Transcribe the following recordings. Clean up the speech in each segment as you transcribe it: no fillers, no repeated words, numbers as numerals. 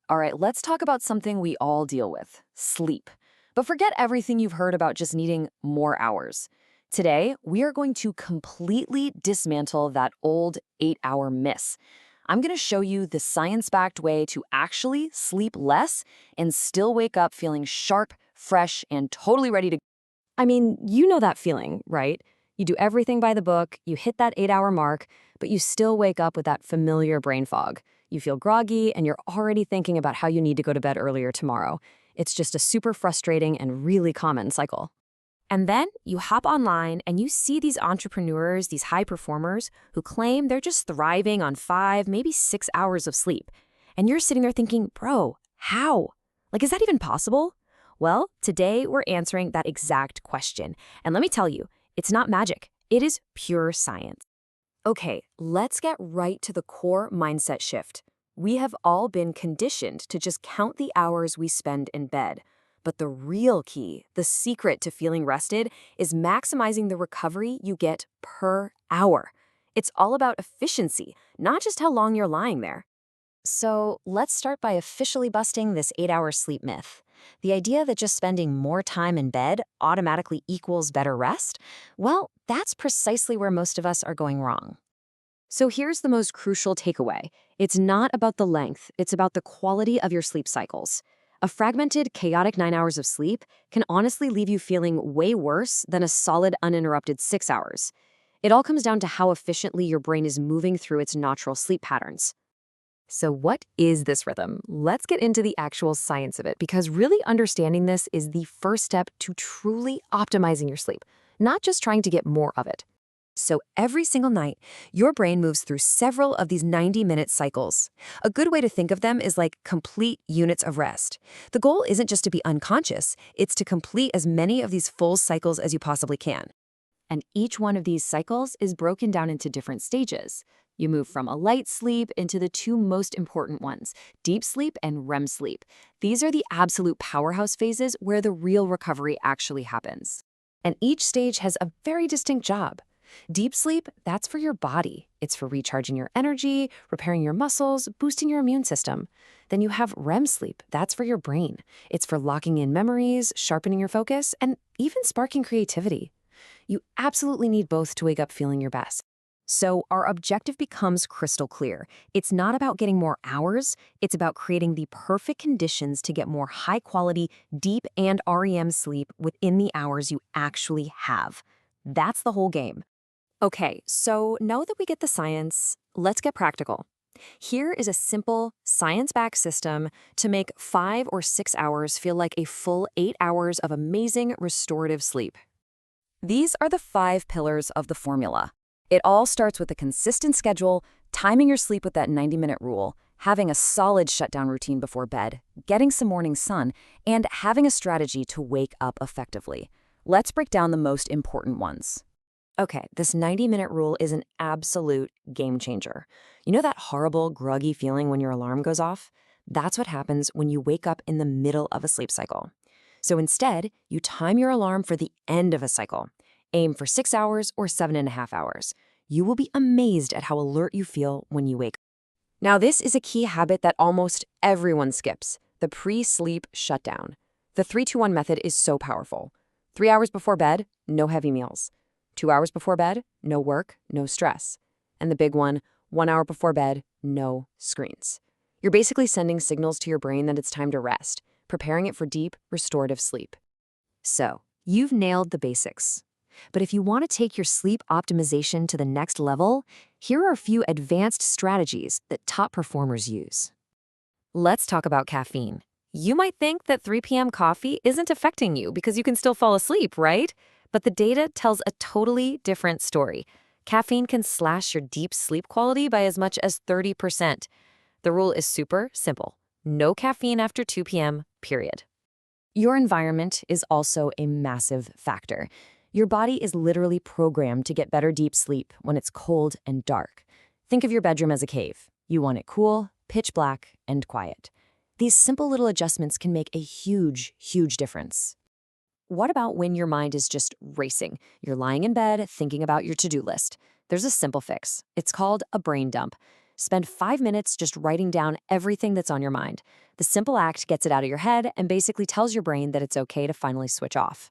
All right, let's talk about something we all deal with, sleep. But forget everything you've heard about just needing more hours. Today, we are going to completely dismantle that old 8-hour miss. I'm going to show you the science-backed way to actually sleep less and still wake up feeling sharp, fresh, and totally ready to. I mean, you know that feeling, right? You do everything by the book, you hit that 8-hour mark, but you still wake up with that familiar brain fog. You feel groggy, and you're already thinking about how you need to go to bed earlier tomorrow. It's just a super frustrating and really common cycle. And then you hop online and you see these entrepreneurs, these high performers who claim they're just thriving on 5, maybe 6 hours of sleep. And you're sitting there thinking, bro, how? Like, is that even possible? Well, today we're answering that exact question. And let me tell you, it's not magic. It is pure science. Okay, let's get right to the core mindset shift. We have all been conditioned to just count the hours we spend in bed. But the real key, the secret to feeling rested, is maximizing the recovery you get per hour. It's all about efficiency, not just how long you're lying there. So let's start by officially busting this 8-hour sleep myth. The idea that just spending more time in bed automatically equals better rest? Well, that's precisely where most of us are going wrong. So here's the most crucial takeaway. It's not about the length, it's about the quality of your sleep cycles. A fragmented, chaotic 9 hours of sleep can honestly leave you feeling way worse than a solid, uninterrupted 6 hours. It all comes down to how efficiently your brain is moving through its natural sleep patterns. So what is this rhythm? Let's get into the actual science of it, because really understanding this is the first step to truly optimizing your sleep, not just trying to get more of it. So every single night, your brain moves through several of these 90-minute cycles. A good way to think of them is like complete units of rest. The goal isn't just to be unconscious, it's to complete as many of these full cycles as you possibly can. And each one of these cycles is broken down into different stages. You move from a light sleep into the two most important ones, deep sleep and REM sleep. These are the absolute powerhouse phases where the real recovery actually happens. And each stage has a very distinct job. Deep sleep, that's for your body. It's for recharging your energy, repairing your muscles, boosting your immune system. Then you have REM sleep, that's for your brain. It's for locking in memories, sharpening your focus, and even sparking creativity. You absolutely need both to wake up feeling your best. So our objective becomes crystal clear. It's not about getting more hours, it's about creating the perfect conditions to get more high-quality, deep and REM sleep within the hours you actually have. That's the whole game. Okay, so now that we get the science, let's get practical. Here is a simple, science-backed system to make 5 or 6 hours feel like a full 8 hours of amazing restorative sleep. These are the 5 pillars of the formula. It all starts with a consistent schedule, timing your sleep with that 90-minute rule, having a solid shutdown routine before bed, getting some morning sun, and having a strategy to wake up effectively. Let's break down the most important ones. Okay, this 90-minute rule is an absolute game changer. You know that horrible, groggy feeling when your alarm goes off? That's what happens when you wake up in the middle of a sleep cycle. So instead, you time your alarm for the end of a cycle. Aim for 6 hours or 7.5 hours. You will be amazed at how alert you feel when you wake up. Now, this is a key habit that almost everyone skips, the pre-sleep shutdown. The 3-2-1 method is so powerful. 3 hours before bed, no heavy meals. 2 hours before bed, no work, no stress. And the big one, 1 hour before bed, no screens. You're basically sending signals to your brain that it's time to rest, preparing it for deep, restorative sleep. So, you've nailed the basics. But if you want to take your sleep optimization to the next level, here are a few advanced strategies that top performers use. Let's talk about caffeine. You might think that 3 p.m. coffee isn't affecting you because you can still fall asleep, right? But the data tells a totally different story. Caffeine can slash your deep sleep quality by as much as 30%. The rule is super simple. No caffeine after 2 p.m., period. Your environment is also a massive factor. Your body is literally programmed to get better deep sleep when it's cold and dark. Think of your bedroom as a cave. You want it cool, pitch black, and quiet. These simple little adjustments can make a huge, huge difference. What about when your mind is just racing? You're lying in bed thinking about your to-do list. There's a simple fix. It's called a brain dump. Spend 5 minutes just writing down everything that's on your mind. The simple act gets it out of your head and basically tells your brain that it's okay to finally switch off.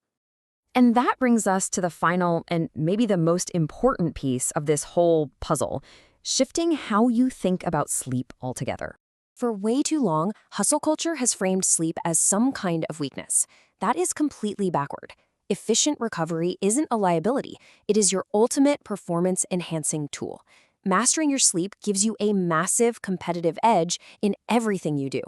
And that brings us to the final and maybe the most important piece of this whole puzzle, shifting how you think about sleep altogether. For way too long, hustle culture has framed sleep as some kind of weakness. That is completely backward. Efficient recovery isn't a liability. It is your ultimate performance-enhancing tool. Mastering your sleep gives you a massive competitive edge in everything you do.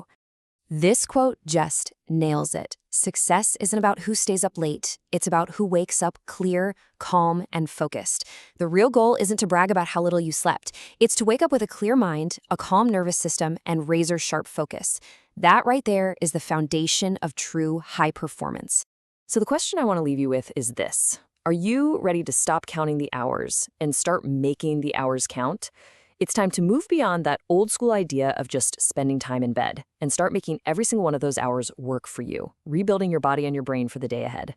This quote just nails it. Success isn't about who stays up late. It's about who wakes up clear, calm, and focused. The real goal isn't to brag about how little you slept. It's to wake up with a clear mind, a calm nervous system, and razor-sharp focus. That right there is the foundation of true high performance. So the question I want to leave you with is this. Are you ready to stop counting the hours and start making the hours count? It's time to move beyond that old school idea of just spending time in bed and start making every single one of those hours work for you, rebuilding your body and your brain for the day ahead.